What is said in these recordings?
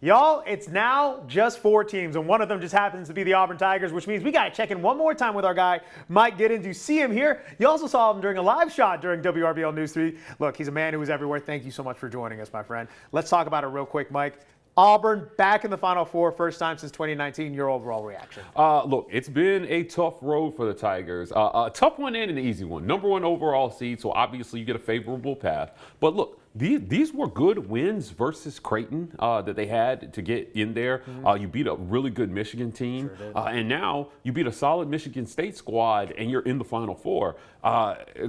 Y'all, it's now just 4 teams, and one of them just happens to be the Auburn Tigers, which means we got to check in one more time with our guy, Mike Gittens. You see him here. You also saw him during a live shot during WRBL News 3. Look, he's a man who is everywhere. Thank you so much for joining us, my friend. Let's talk about it real quick, Mike. Auburn back in the Final Four, first time since 2019. Your overall reaction? Look, it's been a tough road for the Tigers. A tough one and an easy one. Number 1 overall seed, so obviously you get a favorable path. But look, these were good wins versus Creighton that they had to get in there. You beat a really good Michigan team. Sure did. And now you beat a solid Michigan State squad and you're in the Final Four.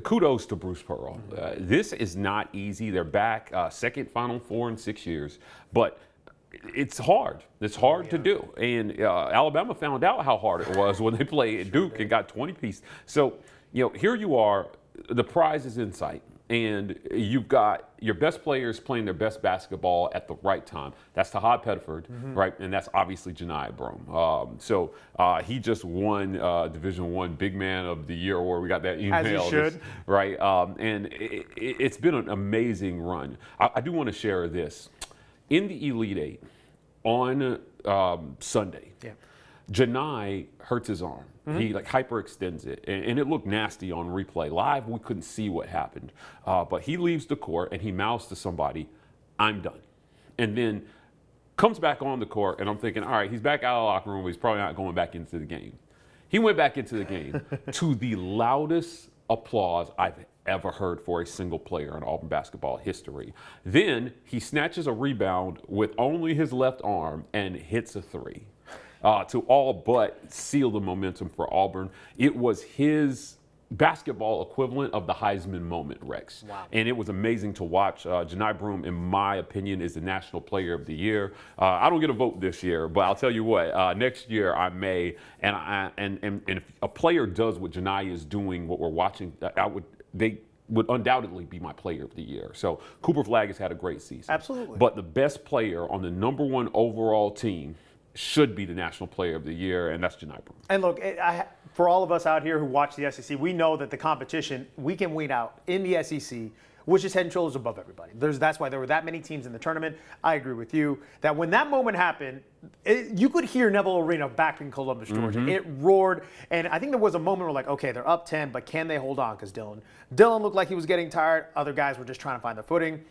Kudos to Bruce Pearl. This is not easy. They're back, second Final Four in 6 years. But it's hard. It's hard to do. And Alabama found out how hard it was when they played Duke and got 20 pieces. So, here you are. The prize is in sight. And you've got your best players playing their best basketball at the right time. That's Tahad Pettiford, right? And that's obviously Johni Broome. So he just won Division I Big Man of the Year award. We got that email. As he should. Right? And it's been an amazing run. I do want to share this. In the Elite Eight on Sunday, Johni hurts his arm. He hyperextends it, and it looked nasty on replay. Live, we couldn't see what happened. But he leaves the court, and he mouths to somebody, "I'm done." And then comes back on the court, and I'm thinking, all right, he's back out of the locker room, but he's probably not going back into the game. He went back into the game to the loudest applause I've ever heard for a single player in Auburn basketball history. Then he snatches a rebound with only his left arm and hits a 3 to all but seal the momentum for Auburn. It was his basketball equivalent of the Heisman Moment, Rex. Wow. And it was amazing to watch. Johni Broome, in my opinion, is the National Player of the Year. I don't get a vote this year, but I'll tell you what, next year I may. And if a player does what Johni is doing, what we're watching, they would undoubtedly be my player of the year. So Cooper Flagg has had a great season. Absolutely. But the best player on the number 1 overall team should be the National Player of the Year, and that's Johni Broome. And look, for all of us out here who watch the SEC, we know that the competition we can weed out in the SEC, which is head and shoulders above everybody. That's why there were that many teams in the tournament. I agree with you that when that moment happened, you could hear Neville Arena back in Columbus, Georgia. It roared, and I think there was a moment where okay, they're up 10, but can they hold on? Because Dylan looked like he was getting tired. Other guys were just trying to find their footing.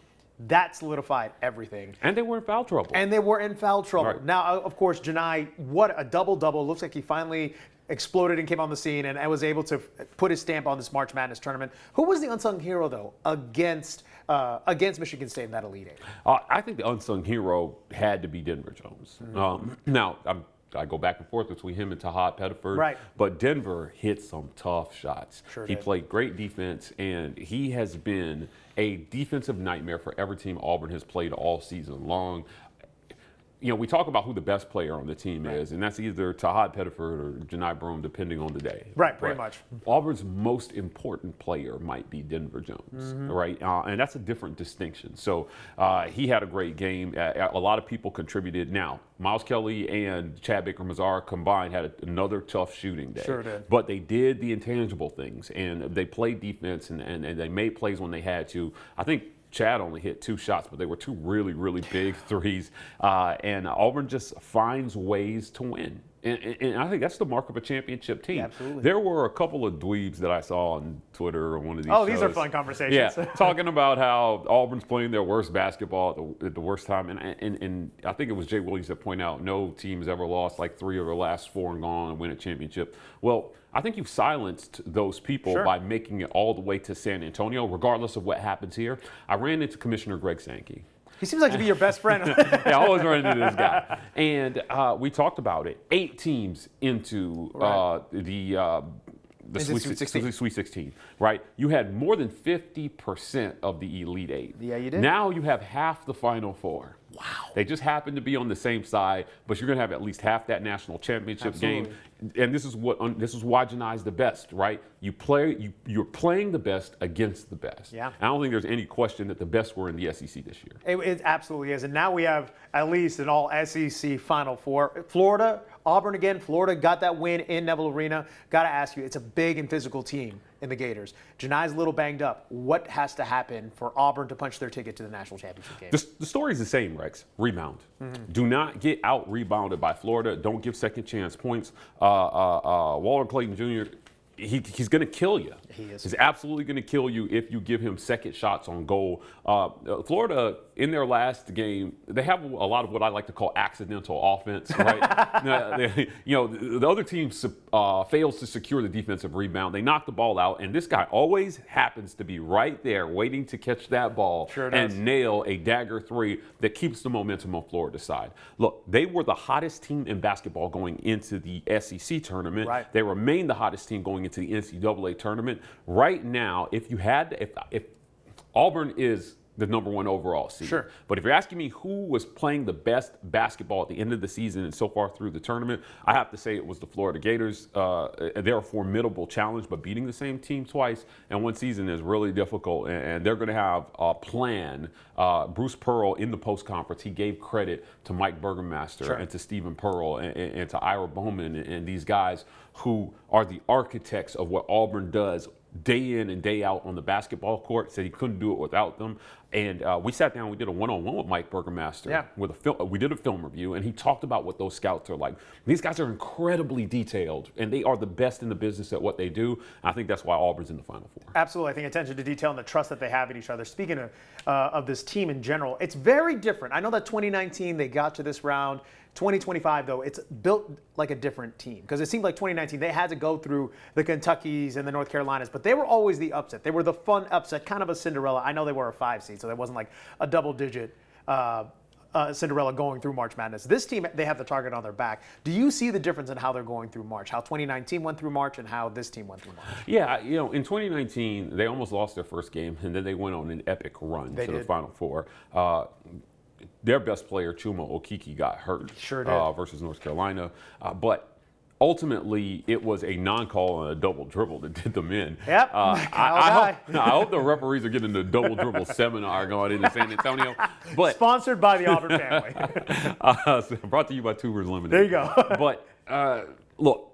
That solidified everything. And they were in foul trouble. Right. Now, of course, Johni, what a double-double. Looks like he finally exploded and came on the scene and was able to put his stamp on this March Madness tournament. Who was the unsung hero, though, against Michigan State in that Elite Eight? I think the unsung hero had to be Denver Jones. Now, I go back and forth between him and Tahad Pettiford. Right. But Denver hit some tough shots. Sure He did. played great defense, and he has been a defensive nightmare for every team Auburn has played all season long. We talk about who the best player on the team is, and that's either Tahad Pettiford or Johni Broome, depending on the day. Right, pretty much. Auburn's most important player might be Denver Jones, right? And that's a different distinction. So he had a great game. A lot of people contributed. Now, Miles Kelly and Chad Baker-Mazar combined had another tough shooting day. Sure did. But they did the intangible things, and they played defense, and they made plays when they had to. I think Chad only hit 2 shots, but they were 2 really, really big threes. And Auburn just finds ways to win. And I think that's the mark of a championship team. Yeah, absolutely. There were a couple of dweebs that I saw on Twitter or one of these shows. These are fun conversations. Yeah, talking about how Auburn's playing their worst basketball at the worst time. And I think it was Jay Williams that pointed out no team has ever lost like 3 of their last 4 and gone and win a championship. Well, I think you've silenced those people by making it all the way to San Antonio, regardless of what happens here. I ran into Commissioner Greg Sankey. He seems like to be your best friend. Yeah, I always run into this guy. And we talked about it. 8 teams into the Sweet 16, right? You had more than 50% of the Elite Eight. Yeah, you did. Now you have half the Final Four. Wow. They just happen to be on the same side, but you're going to have at least half that national championship game. And this is why Johni is the best, right? You're playing the best against the best. Yeah. I don't think there's any question that the best were in the SEC this year. It absolutely is. And now we have at least an all SEC Final Four. Florida Auburn again, Florida got that win in Neville Arena. Got to ask you, it's a big and physical team in the Gators. Johni's a little banged up. What has to happen for Auburn to punch their ticket to the national championship game? The story is the same, Rex. Rebound. Do not get out-rebounded by Florida. Don't give second-chance points. Walter Clayton Jr., he's going to kill you. He is. He's absolutely going to kill you if you give him second shots on goal. Florida, in their last game, they have a lot of what I like to call accidental offense, right? The other team fails to secure the defensive rebound. They knock the ball out, and this guy always happens to be right there waiting to catch that ball and nail a dagger three that keeps the momentum on Florida's side. Look, they were the hottest team in basketball going into the SEC tournament. Right. They remain the hottest team going into the NCAA tournament. Right now, if Auburn is the number one overall seed. Sure. But if you're asking me who was playing the best basketball at the end of the season and so far through the tournament, I have to say it was the Florida Gators. They're a formidable challenge, but beating the same team twice in one season is really difficult, and they're going to have a plan. Bruce Pearl, in the post-conference, he gave credit to Mike Burgermaster and to Stephen Pearl and to Ira Bowman and these guys who are the architects of what Auburn does day in and day out on the basketball court. Said he couldn't do it without them. And we sat down, we did a one-on-one with Mike Burgermaster. With we did a film review, and he talked about what those scouts are like. These guys are incredibly detailed, and they are the best in the business at what they do. I think that's why Auburn's in the Final Four. Absolutely. I think attention to detail and the trust that they have in each other. Speaking of this team in general, it's very different. I know that 2019 they got to this round. 2025, though, it's built like a different team because it seemed like 2019 they had to go through the Kentuckys and the North Carolinas, but they were always the upset. They were the fun upset, kind of a Cinderella. I know they were a 5 seed, so there wasn't like a double-digit Cinderella going through March Madness. This team, they have the target on their back. Do you see the difference in how they're going through March, how 2019 went through March and how this team went through March? Yeah, in 2019, they almost lost their first game, and then they went on an epic run to the Final Four. Their best player, Chuma Okeke, got hurt versus North Carolina. But ultimately, it was a non-call and a double dribble that did them in. Yep. I hope the referees are getting the double dribble seminar going into San Antonio. But sponsored by the Auburn family. Brought to you by Tubers Limited. There you go. But look,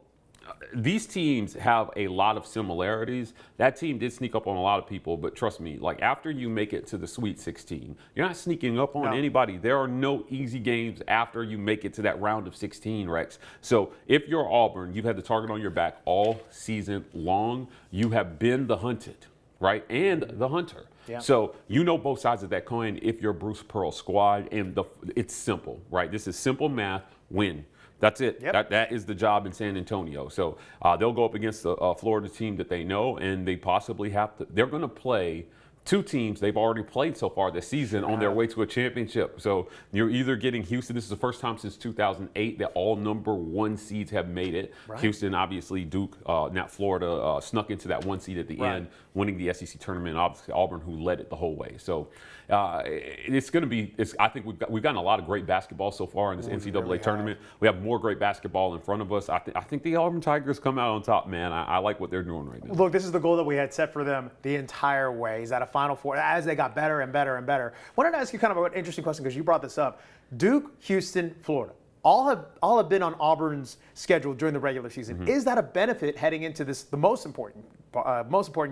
these teams have a lot of similarities. That team did sneak up on a lot of people, but trust me, like after you make it to the Sweet 16, you're not sneaking up on anybody. There are no easy games after you make it to that round of 16, Rex. So if you're Auburn, you've had the target on your back all season long. You have been the hunted, right? And the hunter. Yeah. So you know both sides of that coin if you're Bruce Pearl's squad, and it's simple, right? This is simple math, win. That's it. Yep. That is the job in San Antonio. So they'll go up against the Florida team that they know, and they possibly have to. They're going to play two teams they've already played so far this season on their way to a championship. So you're either getting Houston. This is the first time since 2008 that all number one seeds have made it. Right. Houston, obviously, Duke, not Florida, snuck into that one seed at the end, winning the SEC tournament. Obviously, Auburn, who led it the whole way. So it's going to be. I think we've gotten a lot of great basketball so far in this NCAA tournament. We have more great basketball in front of us. I think the Auburn Tigers come out on top, man. I like what they're doing right now. Look, this is the goal that we had set for them the entire way. Is that a Final Four as they got better and better and better. I wanted to ask you kind of an interesting question because you brought this up. Duke, Houston, Florida. All have been on Auburn's schedule during the regular season. Mm-hmm. Is that a benefit heading into the most important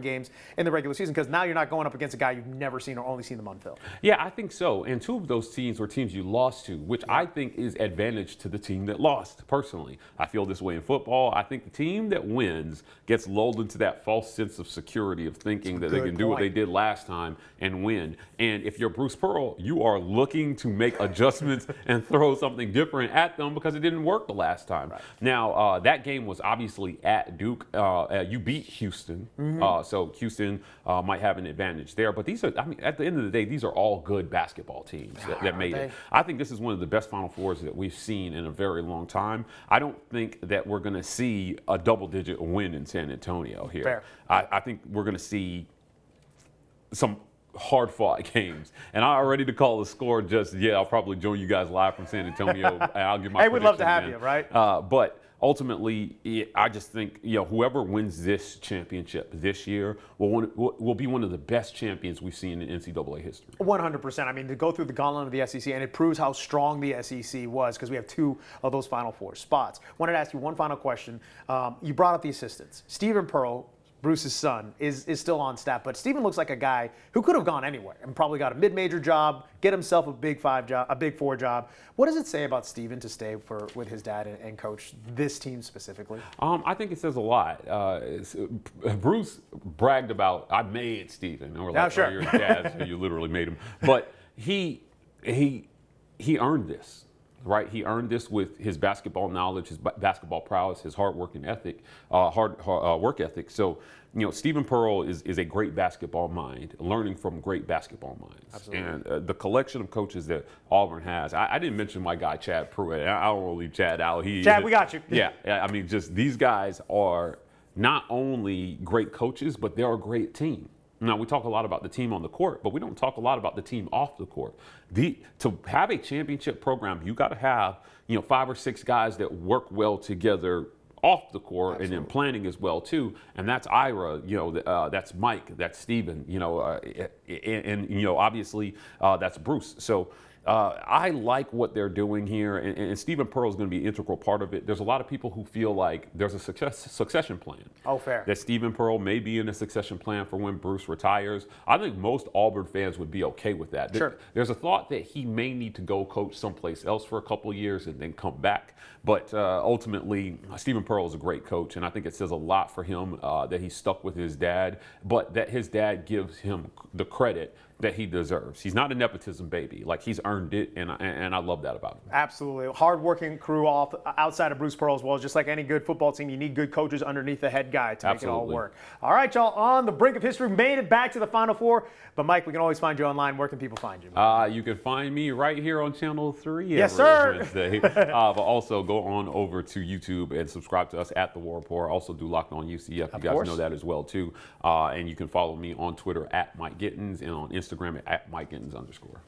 games in the regular season? Because now you're not going up against a guy you've never seen or only seen them on film. Yeah, I think so. And two of those teams were teams you lost to, which I think is advantage to the team that lost, personally. I feel this way in football. I think the team that wins gets lulled into that false sense of security of thinking that they can do what they did last time and win. And if you're Bruce Pearl, you are looking to make adjustments and throw something different at them because it didn't work the last time. Right. Now, that game was obviously at Duke. You beat Houston. Mm-hmm. So Houston might have an advantage there. But these are, at the end of the day, these are all good basketball teams that made it. I think this is one of the best Final Fours that we've seen in a very long time. I don't think that we're going to see a double-digit win in San Antonio here. Fair. I think we're going to see some hard-fought games. And I'm ready to call the score. I'll probably join you guys live from San Antonio. And I'll give my Hey, we'd love to have predictions you, right? But ultimately, I just think whoever wins this championship this year will be one of the best champions we've seen in NCAA history. 100%. I mean, to go through the gauntlet of the SEC, and it proves how strong the SEC was because we have 2 of those Final Four spots. Wanted to ask you one final question. You brought up the assistants. Stephen Pearl, Bruce's son, is still on staff, but Stephen looks like a guy who could have gone anywhere and probably got a mid-major job, get himself a Big Four job. What does it say about Stephen to stay with his dad and coach this team specifically? I think it says a lot. Bruce bragged about, I made Stephen. And we're like, sure. Oh, you're a dad, so you literally made him. But he earned this. Right, he earned this with his basketball knowledge, his basketball prowess, his hard work ethic. So, Stephen Pearl is a great basketball mind, learning from great basketball minds. Absolutely. And the collection of coaches that Auburn has. I didn't mention my guy Chad Pruitt. I don't really Chad out. Chad, we got you. Yeah, I mean, just these guys are not only great coaches, but they're a great team. Now, we talk a lot about the team on the court, but we don't talk a lot about the team off the court. To have a championship program, you got to have 5 or 6 guys that work well together off the court. Absolutely. And then planning as well too. And that's Ira, that's Mike, that's Steven, and obviously that's Bruce. So I like what they're doing here, and Stephen Pearl is going to be an integral part of it. There's a lot of people who feel like there's a succession plan. Oh, fair. That Stephen Pearl may be in a succession plan for when Bruce retires. I think most Auburn fans would be okay with that. Sure. There's a thought that he may need to go coach someplace else for a couple of years and then come back. But ultimately, Stephen Pearl is a great coach, and I think it says a lot for him that he stuck with his dad, but that his dad gives him the credit that he deserves. He's not a nepotism baby. Like, he's earned it, and I love that about him. Absolutely. Hard-working crew outside of Bruce Pearl as well. Just like any good football team, you need good coaches underneath the head guy to make it all work. All right, y'all, on the brink of history, made it back to the Final Four. But, Mike, we can always find you online. Where can people find you? You can find me right here on Channel 3 yes, sir. Wednesday. But also go on over to YouTube and subscribe to us at the War Rapport. Also do Locked On UCF. You guys know that as well, too. And you can follow me on Twitter at Mike Gittens and on Instagram at Mike Gittens_.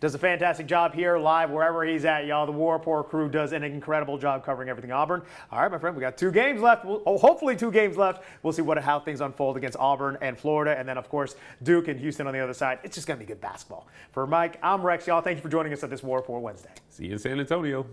Does a fantastic job here, live, wherever he's at, y'all. The War Rapport crew does an incredible job covering everything Auburn. All right, my friend, we got 2 games left. Hopefully 2 games left. We'll see how things unfold against Auburn and Florida, and then, of course, Duke and Houston on the other side. It's just going to be good basketball. For Mike, I'm Rex, y'all. Thank you for joining us at this War Rapport Wednesday. See you in San Antonio.